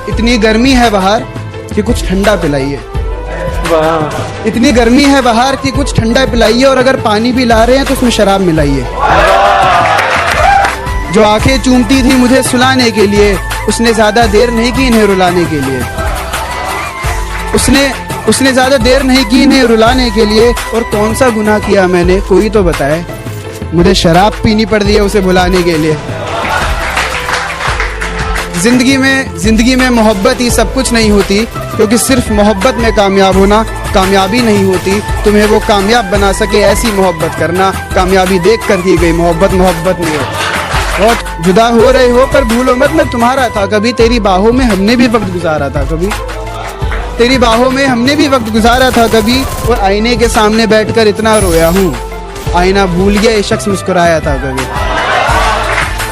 इतनी गर्मी है बाहर कि कुछ ठंडा पिलाइए। वाह। इतनी गर्मी है बाहर कि कुछ ठंडा पिलाइए, और अगर पानी भी ला रहे हैं तो उसमें शराब मिलाइए। जो आंखें चूमती थी मुझे सुलाने के लिए, उसने ज्यादा देर नहीं की इन्हें रुलाने के लिए। उसने ज्यादा देर नहीं की इन्हें रुलाने के लिए। और कौन सा गुनाह किया मैंने, कोई तो बताए। मुझे शराब पीनी पड़ रही है उसे भुलाने के लिए। जिंदगी में मोहब्बत ही सब कुछ नहीं होती, क्योंकि सिर्फ मोहब्बत में कामयाब होना कामयाबी नहीं होती। तुम्हें वो कामयाब बना सके ऐसी मोहब्बत करना, कामयाबी देख कर की गई मोहब्बत नहीं हो। बहुत जुदा हो रहे हो पर भूलो मत मैं तुम्हारा था कभी, तेरी बाहों में हमने भी वक्त गुजारा था कभी। तेरी बाहों में हमने भी वक्त गुजारा था कभी। और आईने के सामने बैठकर इतना रोया हूँ, आईना भूल गया ये शख्स मुस्कुराया था कभी।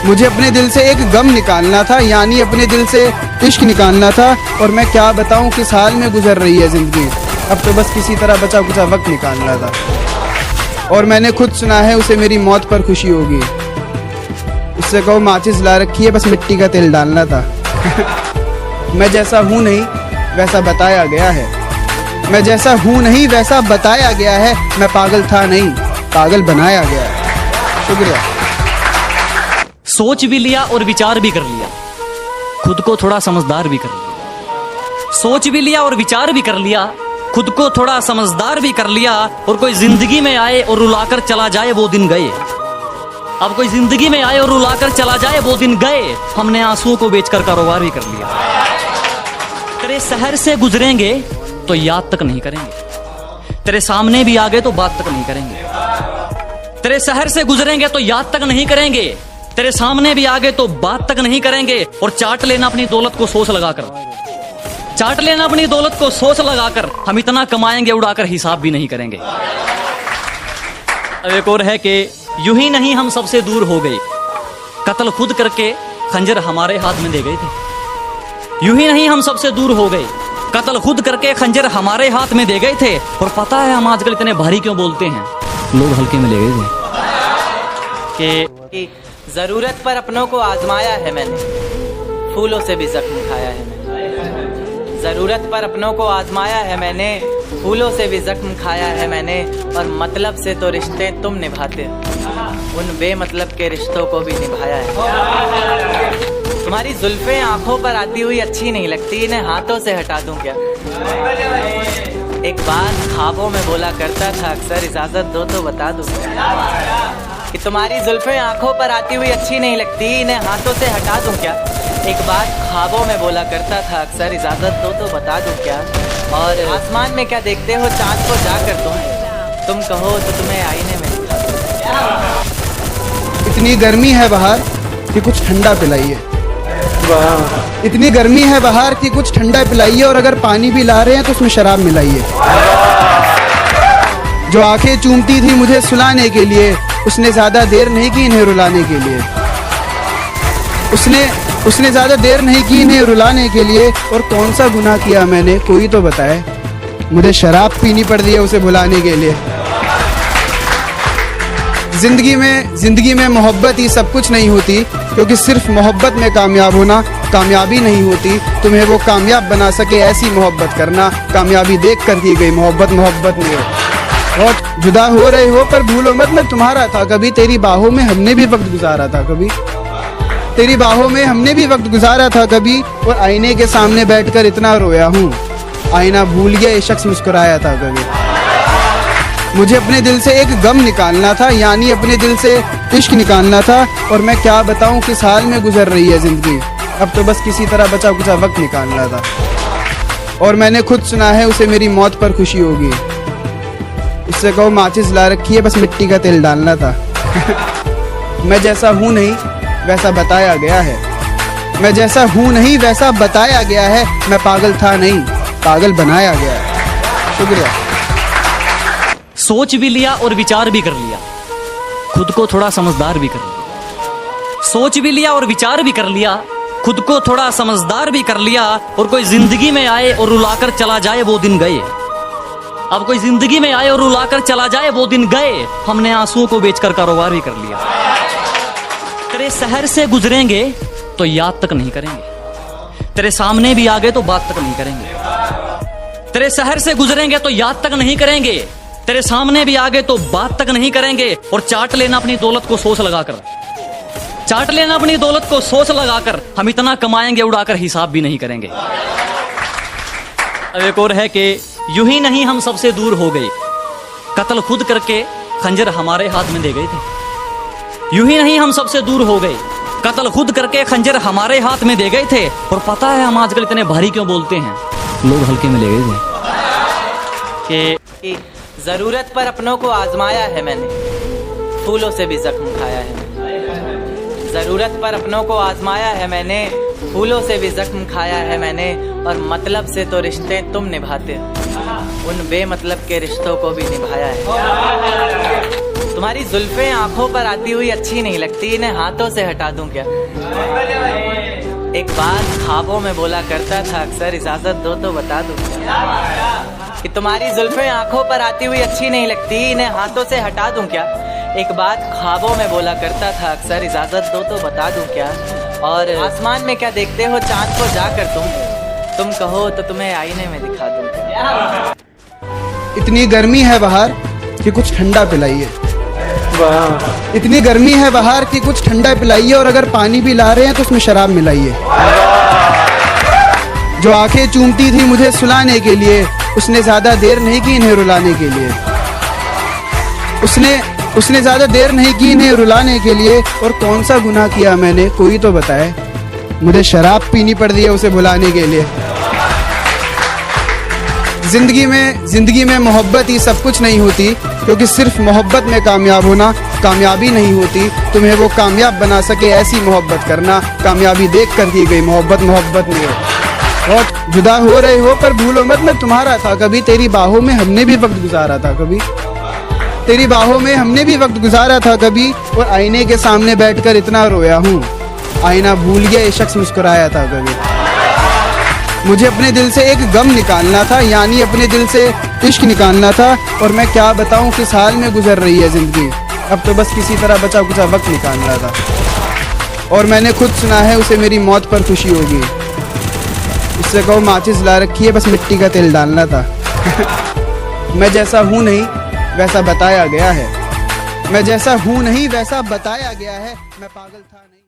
मुझे अपने दिल से एक गम निकालना था, यानी अपने दिल से इश्क निकालना था। और मैं क्या बताऊं किस हाल में गुजर रही है जिंदगी, अब तो बस किसी तरह बचा कुचा वक्त निकालना था। और मैंने खुद सुना है उसे मेरी मौत पर खुशी होगी। उससे कहो माचिस ला रखी है, बस मिट्टी का तेल डालना था। मैं जैसा हूँ नहीं वैसा बताया गया है। मैं जैसा हूँ नहीं वैसा बताया गया है। मैं पागल था नहीं, पागल बनाया गया है। शुक्रिया। सोच भी लिया और विचार भी कर लिया, खुद को थोड़ा समझदार भी कर लिया। सोच भी लिया और विचार भी कर लिया, खुद को थोड़ा समझदार भी कर लिया। और कोई जिंदगी में आए और रुलाकर चला जाए वो दिन गए। अब कोई जिंदगी में आए और रुलाकर चला जाए वो दिन गए। हमने आंसुओं को बेचकर कारोबार भी कर लिया। तेरे शहर से गुजरेंगे तो याद तक नहीं करेंगे, तेरे सामने भी आ गए तो बात तक नहीं करेंगे। तेरे शहर से गुजरेंगे तो याद तक नहीं करेंगे, तेरे सामने भी आ गए तो बात तक नहीं करेंगे। और चाट लेना अपनी दौलत को सोच लगाकर, चाट लेना अपनी दौलत को सोच लगाकर। हम इतना कमाएंगे उड़ाकर हिसाब भी नहीं करेंगे। अब एक और है कि यूं ही नहीं हम सबसे दूर हो गए, कत्ल खुद करके खंजर हमारे हाथ में दे गए थे। यूं ही नहीं हम सबसे दूर हो गए, कत्ल खुद करके खंजर हमारे हाथ में दे गए थे। और पता है हम आजकल इतने भारी क्यों बोलते हैं, लोग हल्के में ले गए थे। कि जरूरत पर अपनों को आजमाया है मैंने, फूलों से भी जख्म खाया है मैंने। जरूरत पर अपनों को आजमाया है मैंने, फूलों से भी जख्म खाया है मैंने। और मतलब से तो रिश्ते तुम निभाते, उन बेमतलब के रिश्तों को भी निभाया है। तुम्हारी जुल्फें आंखों पर आती हुई अच्छी नहीं लगती, इन्हें हाथों से हटा दूं क्या। एक बार ख्वाबों में बोला करता था अक्सर, इजाजत दो तो बता दूं कि तुम्हारी जुल्फें आंखों पर आती हुई अच्छी नहीं लगती, इन्हें हाथों से हटा दूं क्या। एक बार ख्वाबों में बोला करता था अक्सर, इजाजत दो तो बता दूं क्या। और आसमान में क्या देखते हो चांद को जाकर तुम कहो तो तुम्हें आईने में दिखा दूं। इतनी गर्मी है बाहर कि कुछ ठंडा पिलाइए। वाह। इतनी गर्मी है बाहर कि कुछ ठंडा पिलाइए, और अगर पानी भी ला रहे हैं तो उसमें शराब मिलाइए। जो आंखें चूमती थी मुझे सुलाने के लिए, उसने ज्यादा देर नहीं की इन्हें रुलाने के लिए। उसने ज्यादा देर नहीं की इन्हें रुलाने के लिए। और कौन सा गुनाह किया मैंने, कोई तो बताए। मुझे शराब पीनी पड़ रही है उसे भुलाने के लिए। जिंदगी में मोहब्बत ही सब कुछ नहीं होती, क्योंकि सिर्फ मोहब्बत में कामयाब होना कामयाबी नहीं होती। तुम्हें वो कामयाब बना सके ऐसी मोहब्बत करना, कामयाबी देख कर की गई मोहब्बत नहीं हो। बहुत जुदा हो रहे हो पर भूलो मत मैं तुम्हारा था कभी, तेरी बाहों में हमने भी वक्त गुजारा था कभी। तेरी बाहों में हमने भी वक्त गुजारा था कभी। और आईने के सामने बैठकर इतना रोया हूँ, आईना भूल गया ये शख्स मुस्कुराया था कभी। मुझे अपने दिल से एक गम निकालना था, यानी अपने दिल से इश्क निकालना था। और मैं क्या बताऊं किस हाल में गुजर रही है जिंदगी, अब तो बस किसी तरह बचा कुचा वक्त निकालना था। और मैंने खुद सुना है उसे मेरी मौत पर खुशी होगी। उससे कहो माचिस ला रखी है, बस मिट्टी का तेल डालना था। मैं जैसा हूँ नहीं वैसा बताया गया है। मैं जैसा हूँ नहीं वैसा बताया गया है। मैं पागल था नहीं, पागल बनाया गया है। शुक्रिया। सोच भी लिया और विचार भी कर लिया, खुद को थोड़ा समझदार भी कर लिया। सोच भी लिया और विचार भी कर लिया, खुद को थोड़ा समझदार भी कर लिया। और कोई जिंदगी में आए और रुलाकर चला जाए वो दिन गए। अब कोई जिंदगी में आए और रुलाकर चला जाए वो दिन गए। हमने आंसुओं को बेचकर कारोबार भी कर लिया। तेरे शहर से गुजरेंगे तो याद तक नहीं करेंगे, तेरे सामने भी आ गए तो बात तक नहीं करेंगे। तेरे शहर से गुजरेंगे तो याद तक नहीं करेंगे। तेरे सामने भी आ गए तो बात तक नहीं करेंगे। और चाट लेना अपनी दौलत को सोच लगाकर, चाट लेना अपनी दौलत को सोच लगाकर। हम इतना कमाएंगे उड़ाकर हिसाब भी नहीं करेंगे। अब एक और है कि यूं ही नहीं हम सबसे दूर हो गए, कत्ल खुद करके खंजर हमारे हाथ में दे गए थे। यूं ही नहीं हम सबसे दूर हो गए, कत्ल खुद करके खंजर हमारे हाथ में दे गए थे। और पता है हम आजकल इतने भारी क्यों बोलते हैं, लोग हल्के में ले गए थे कि जरूरत पर अपनों को आजमाया है मैंने, फूलों से भी जख्म खाया है मैंने। जरूरत पर अपनों को आजमाया है मैंने, फूलों से भी जख्म खाया है मैंने। और मतलब से तो रिश्ते तुम निभाते हो, उन बेमतलब के रिश्तों को भी निभाया है। तुम्हारी जुल्फें आंखों पर आती हुई अच्छी नहीं लगती, इन्हें हाथों से हटा दूं क्या? एक बात ख्वाबों में बोला करता था अक्सर, इजाजत दो तो बता दूं क्या? कि तुम्हारी जुल्फें आंखों पर आती हुई अच्छी नहीं लगती, इन्हें हाथों से हटा दूं क्या? एक बात ख्वाबों में बोला करता था अक्सर, इजाजत दो तो बता दूं क्या? और आसमान में क्या देखते हो चांद को जाकर तुम कहो तो तुम्हें आईने में दिखा दूं क्या? इतनी गर्मी है बाहर कि कुछ ठंडा पिलाइए। इतनी गर्मी है बाहर कि कुछ ठंडा पिलाइए। और अगर पानी भी ला रहे हैं तो उसमें शराब मिलाइए। जो आंखें चूमती थी मुझे सुलाने के लिए, उसने ज्यादा देर नहीं की इन्हें रुलाने के लिए। उसने ज्यादा देर नहीं की इन्हें रुलाने के लिए। और कौन सा गुनाह किया मैंने, कोई तो बताए। मुझे शराब पीनी पड़ रही है उसे भुलाने के लिए। जिंदगी में मोहब्बत ही सब कुछ नहीं होती, क्योंकि सिर्फ मोहब्बत में कामयाब होना कामयाबी नहीं होती। तुम्हें वो कामयाब बना सके ऐसी मोहब्बत करना, कामयाबी देख कर दी गई मोहब्बत नहीं हो। बहुत जुदा हो रहे हो पर भूलो मत मैं तुम्हारा था कभी। तेरी बाहों में हमने भी वक्त गुजारा था कभी। तेरी बाहों में हमने भी वक्त गुजारा था कभी। और आईने के सामने बैठकर इतना रोया हूँ, आईना भूल गया ये शख्स मुस्कुराया था कभी। मुझे अपने दिल से एक गम निकालना था, यानी अपने दिल से इश्क निकालना था। और मैं क्या बताऊं किस हाल में गुजर रही है जिंदगी। अब तो बस किसी तरह बचा कुचा वक्त निकालना था। और मैंने खुद सुना है उसे मेरी मौत पर खुशी होगी। उससे कहो माचिस ला रखी है, बस मिट्टी का तेल डालना था। मैं जैसा हूँ नहीं वैसा बताया गया है। मैं जैसा हूँ नहीं वैसा बताया गया है। मैं पागल था नहीं।